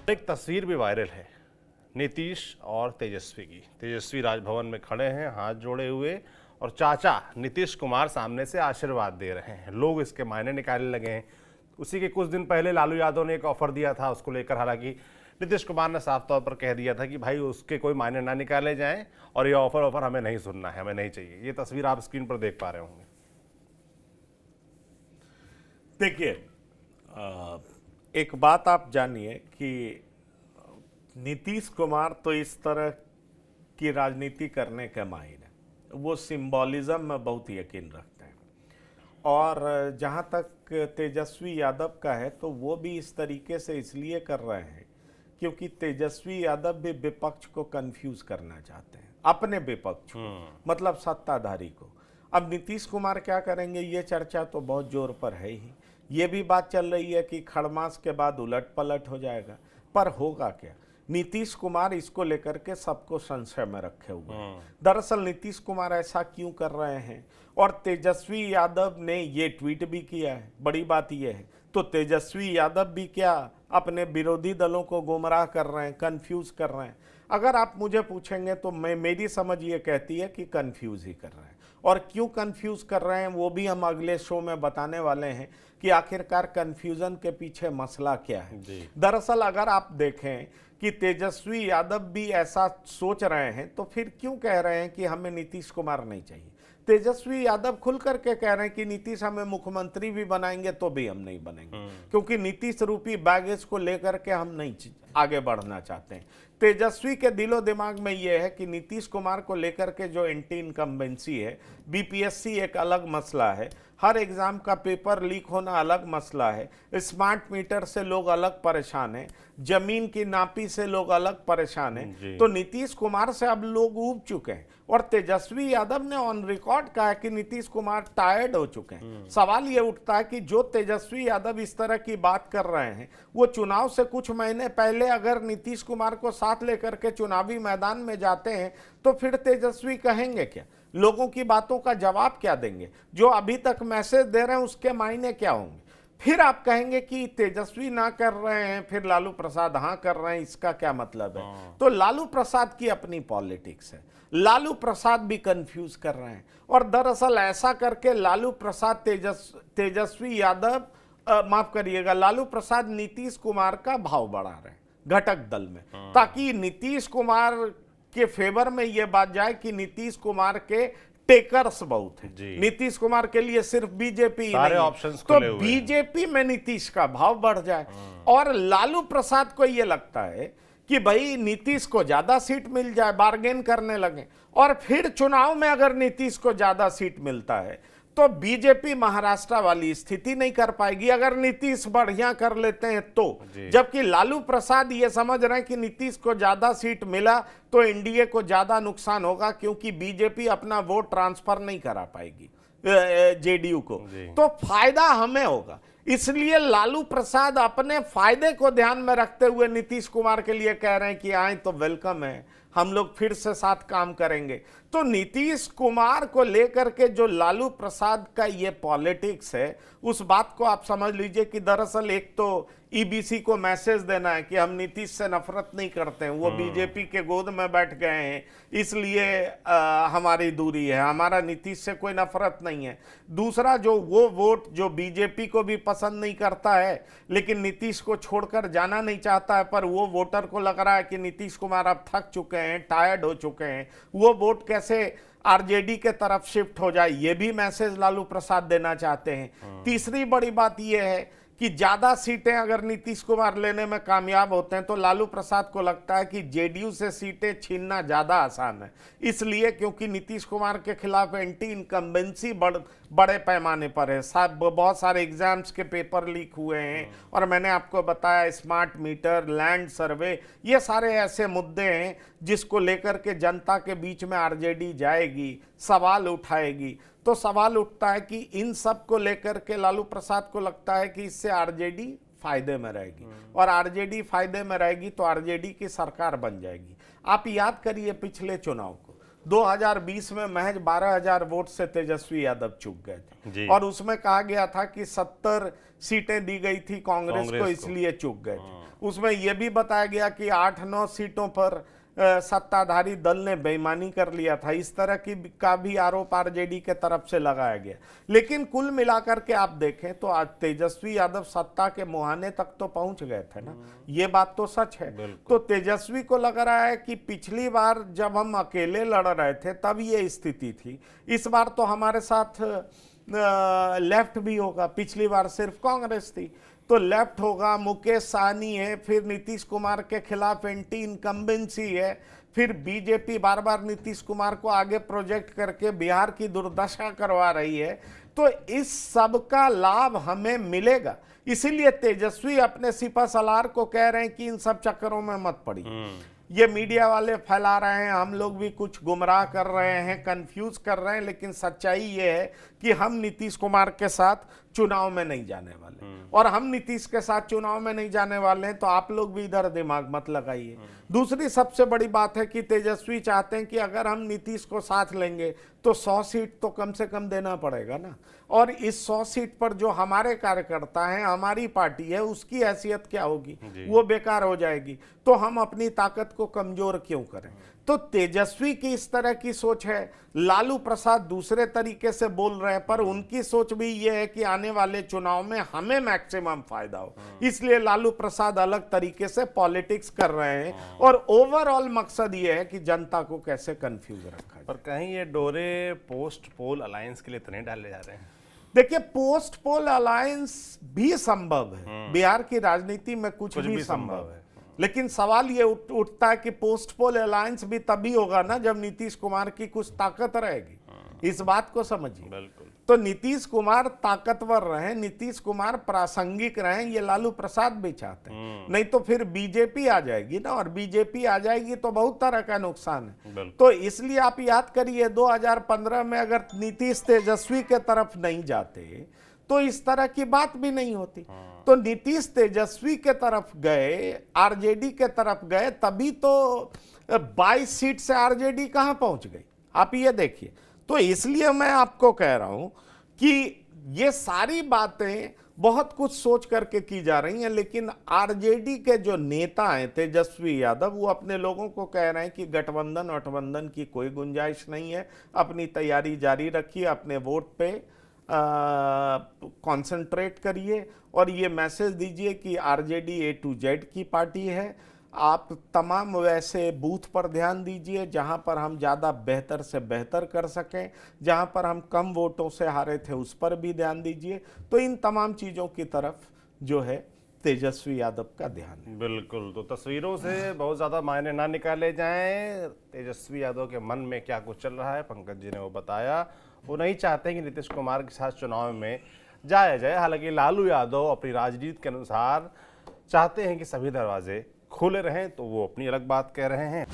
एक तस्वीर भी वायरल है नीतीश और तेजस्वी की। तेजस्वी राजभवन में खड़े हैं हाथ जोड़े हुए और चाचा नीतीश कुमार सामने से आशीर्वाद दे रहे हैं। लोग इसके मायने निकालने लगे हैं। उसी के कुछ दिन पहले लालू यादव ने एक ऑफर दिया था उसको लेकर, हालांकि नीतीश कुमार ने साफ तौर पर कह दिया था कि भाई उसके कोई मायने ना निकाले जाएं और ये ऑफर हमें नहीं सुनना है, हमें नहीं चाहिए। ये तस्वीर आप स्क्रीन पर देख पा रहे होंगे। देखिए, एक बात आप जानिए कि नीतीश कुमार तो इस तरह की राजनीति करने के माहिर है। वो सिंबॉलिज्म में बहुत यकीन रखते हैं। और जहाँ तक तेजस्वी यादव का है तो वो भी इस तरीके से इसलिए कर रहे हैं क्योंकि तेजस्वी यादव भी विपक्ष को कंफ्यूज करना चाहते हैं, अपने विपक्ष को, मतलब सत्ताधारी को। अब नीतीश कुमार क्या करेंगे ये चर्चा तो बहुत जोर पर है ही। ये भी बात चल रही है कि खड़मास के बाद उलट पलट हो जाएगा, पर होगा क्या? नीतीश कुमार इसको लेकर के सबको संशय में रखे हुए हैं। दरअसल नीतीश कुमार ऐसा क्यों कर रहे हैं? और तेजस्वी यादव ने ये ट्वीट भी किया है। बड़ी बात यह है, तो तेजस्वी यादव भी क्या अपने विरोधी दलों को गुमराह कर रहे हैं, कंफ्यूज कर रहे हैं? अगर आप मुझे पूछेंगे तो मेरी समझ ये कहती है कि कंफ्यूज ही कर रहे हैं। और क्यों कंफ्यूज कर रहे हैं वो भी हम अगले शो में बताने वाले हैं कि आखिरकार कंफ्यूजन के पीछे मसला क्या है। दरअसल अगर आप देखें कि तेजस्वी यादव भी ऐसा सोच रहे हैं तो फिर क्यों कह रहे हैं कि हमें नीतीश कुमार नहीं चाहिए? तेजस्वी यादव खुल करके कह रहे हैं कि नीतीश हमें मुख्यमंत्री भी बनाएंगे तो भी हम नहीं बनेंगे, क्योंकि नीतीश रूपी बैगेज को लेकर के हम नहीं आगे बढ़ना चाहते हैं। तेजस्वी के दिलो दिमाग में यह है कि नीतीश कुमार को लेकर के जो एंटी इनकम्बेंसी है, बीपीएससी एक अलग मसला है, हर एग्जाम का पेपर लीक होना अलग मसला है, स्मार्ट मीटर से लोग अलग परेशान हैं, जमीन की नापी से लोग अलग परेशान हैं। तो नीतीश कुमार से अब लोग ऊब चुके हैं और तेजस्वी यादव ने ऑन रिकॉर्ड कहा है कि नीतीश कुमार टायर्ड हो चुके हैं। सवाल ये उठता है कि जो तेजस्वी यादव इस तरह की बात कर रहे हैं, वो चुनाव से कुछ महीने पहले अगर नीतीश कुमार को साथ लेकर के चुनावी मैदान में जाते हैं तो फिर तेजस्वी कहेंगे क्या? लोगों की बातों का जवाब क्या देंगे? जो अभी तक मैसेज दे रहे हैं उसके मायने क्या होंगे? फिर आप कहेंगे कि तेजस्वी ना कर रहे हैं, फिर लालू प्रसाद हाँ कर रहे हैं, इसका क्या मतलब है? तो लालू प्रसाद की अपनी पॉलिटिक्स है। लालू प्रसाद भी कंफ्यूज कर रहे हैं और दरअसल ऐसा करके लालू प्रसाद तेजस्वी यादव माफ करिएगा, लालू प्रसाद नीतीश कुमार का भाव बढ़ा रहे हैं घटक दल में, ताकि नीतीश कुमार के फेवर में यह बात जाए कि नीतीश कुमार के टेकर्स बहुत हैं। नीतीश कुमार के लिए सिर्फ बीजेपी सारे ऑप्शंस तो बीजेपी में नीतीश का भाव बढ़ जाए। और लालू प्रसाद को यह लगता है कि भाई नीतीश को ज्यादा सीट मिल जाए, बार्गेन करने लगे। और फिर चुनाव में अगर नीतीश को ज्यादा सीट मिलता है तो बीजेपी महाराष्ट्र वाली स्थिति नहीं कर पाएगी अगर नीतीश बढ़िया कर लेते हैं तो। जबकि लालू प्रसाद ये समझ रहे हैं कि नीतीश को ज्यादा सीट मिला तो एनडीए को ज्यादा नुकसान होगा, क्योंकि बीजेपी अपना वोट ट्रांसफर नहीं करा पाएगी जेडीयू को, तो फायदा हमें होगा। इसलिए लालू प्रसाद अपने फायदे को ध्यान में रखते हुए नीतीश कुमार के लिए कह रहे हैं कि आए तो वेलकम है, हम लोग फिर से साथ काम करेंगे। तो नीतीश कुमार को लेकर के जो लालू प्रसाद का ये पॉलिटिक्स है, उस बात को आप समझ लीजिए कि दरअसल एक तो ईबीसी को मैसेज देना है कि हम नीतीश से नफरत नहीं करते हैं, वो बीजेपी के गोद में बैठ गए हैं इसलिए हमारी दूरी है, हमारा नीतीश से कोई नफरत नहीं है। दूसरा, जो वो वोट जो बीजेपी को भी पसंद नहीं करता है लेकिन नीतीश को छोड़कर जाना नहीं चाहता है, पर वो वोटर को लग रहा है कि नीतीश कुमार अब थक चुके हैं, टायर्ड हो चुके हैं, वो वोट कैसे आरजेडी के तरफ शिफ्ट हो जाए, ये भी मैसेज लालू प्रसाद देना चाहते हैं। तीसरी बड़ी बात यह है कि ज्यादा सीटें अगर नीतीश कुमार लेने में कामयाब होते हैं तो लालू प्रसाद को लगता है कि जेडीयू से सीटें छीनना ज्यादा आसान है, इसलिए क्योंकि नीतीश कुमार के खिलाफ एंटी इनकम्बेंसी बड़े पैमाने पर है। बहुत सारे एग्जाम्स के पेपर लीक हुए हैं और मैंने आपको बताया स्मार्ट मीटर, लैंड सर्वे, ये सारे ऐसे मुद्दे हैं जिसको लेकर के जनता के बीच में आरजेडी जाएगी, सवाल उठाएगी। तो सवाल उठता है कि इन सब को लेकर के लालू प्रसाद को लगता है कि इससे आरजेडी फायदे में रहेगी और आरजेडी फायदे में रहेगी तो आरजेडी की सरकार बन जाएगी। आप याद करिए पिछले चुनाव को, 2020 में महज 12,000 वोट से तेजस्वी यादव चूक गए जी। थे और उसमें कहा गया था कि 70 सीटें दी गई थी कांग्रेस को, इसलिए चूक गए थे। उसमें यह भी बताया गया कि 8-9 सीटों पर सत्ताधारी दल ने बेईमानी कर लिया था। इस तरह की का भी आरोप आरजेडी के तरफ से लगाया गया। लेकिन कुल मिलाकर के आप देखें तो आज तेजस्वी यादव सत्ता के मुहाने तक तो पहुंच गए थे ना, ये बात तो सच है। तो तेजस्वी को लग रहा है कि पिछली बार जब हम अकेले लड़ रहे थे तब ये स्थिति थी, इस बार तो हमारे साथ लेफ्ट भी होगा। पिछली बार सिर्फ कांग्रेस थी, तो लेफ्ट होगा, मुकेश सहनी है, फिर नीतीश कुमार के खिलाफ एंटी इनकम्बेंसी है, फिर बीजेपी बार बार नीतीश कुमार को आगे प्रोजेक्ट करके बिहार की दुर्दशा करवा रही है। तो इस सब का लाभ हमें मिलेगा, इसीलिए तेजस्वी अपने सिपा सलार को कह रहे हैं कि इन सब चक्करों में मत पड़िए। ये मीडिया वाले फैला रहे हैं, हम लोग भी कुछ गुमराह कर रहे हैं, कंफ्यूज कर रहे हैं, लेकिन सच्चाई ये है कि हम नीतीश कुमार के साथ चुनाव में नहीं जाने वाले। और हम नीतीश के साथ चुनाव में नहीं जाने वाले हैं तो आप लोग भी इधर दिमाग मत लगाइए। दूसरी सबसे बड़ी बात है कि तेजस्वी चाहते हैं कि अगर हम नीतीश को साथ लेंगे तो 100 सीट तो कम से कम देना पड़ेगा ना, और इस 100 सीट पर जो हमारे कार्यकर्ता हैं, हमारी पार्टी है, उसकी हैसियत क्या होगी, वो बेकार हो जाएगी। तो हम अपनी ताकत को कमजोर क्यों करें। तो तेजस्वी की इस तरह की सोच है। लालू प्रसाद दूसरे तरीके से बोल रहे हैं, पर उनकी सोच भी ये है कि आने वाले चुनाव में हमें मैक्सिमम फायदा हो, इसलिए लालू प्रसाद अलग तरीके से पॉलिटिक्स कर रहे हैं। और ओवरऑल मकसद ये है कि जनता को कैसे कंफ्यूज रखा जाए। पर कहीं ये डोरे पोस्ट पोल अलायंस के लिए तो नहीं डाले जा रहे हैं? देखिए, पोस्ट पोल अलायंस भी संभव है, बिहार की राजनीति में कुछ भी संभव है। लेकिन सवाल ये उठता है कि पोस्ट पोल अलायंस भी तभी होगा ना जब नीतीश कुमार की कुछ ताकत रहेगी। इस बात को समझिए। बिल्कुल। तो नीतीश कुमार ताकतवर रहे, नीतीश कुमार प्रासंगिक रहे, ये लालू प्रसाद भी चाहते हैं। नहीं तो फिर बीजेपी आ जाएगी ना, और बीजेपी आ जाएगी तो बहुत तरह का नुकसान है। तो इसलिए आप याद करिए 2015 में अगर नीतीश तेजस्वी के तरफ नहीं जाते तो इस तरह की बात भी नहीं होती। तो नीतीश तेजस्वी के तरफ गए, आरजेडी के तरफ गए, तभी तो 22 सीट से आरजेडी कहां पहुंच गई, आप ये देखिए। तो इसलिए मैं आपको कह रहा हूं कि ये सारी बातें बहुत कुछ सोच करके की जा रही हैं, लेकिन आरजेडी के जो नेता हैं तेजस्वी यादव, वो अपने लोगों को कह रहे हैं कि गठबंधन की कोई गुंजाइश नहीं है, अपनी तैयारी जारी रखिए, अपने वोट पे कंसंट्रेट करिए और ये मैसेज दीजिए कि आरजेडी A to Z की पार्टी है। आप तमाम वैसे बूथ पर ध्यान दीजिए जहां पर हम ज़्यादा बेहतर से बेहतर कर सकें, जहां पर हम कम वोटों से हारे थे उस पर भी ध्यान दीजिए। तो इन तमाम चीज़ों की तरफ जो है तेजस्वी यादव का ध्यान है। बिल्कुल। तो तस्वीरों से बहुत ज़्यादा मायने ना निकाले जाएं, तेजस्वी यादव के मन में क्या कुछ चल रहा है पंकज जी ने वो बताया। वो नहीं चाहते कि नीतीश कुमार के साथ चुनाव में जाया जाए। हालांकि लालू यादव अपनी राजनीति के अनुसार चाहते हैं कि सभी दरवाजे खुले रहें, तो वो अपनी अलग बात कह रहे हैं।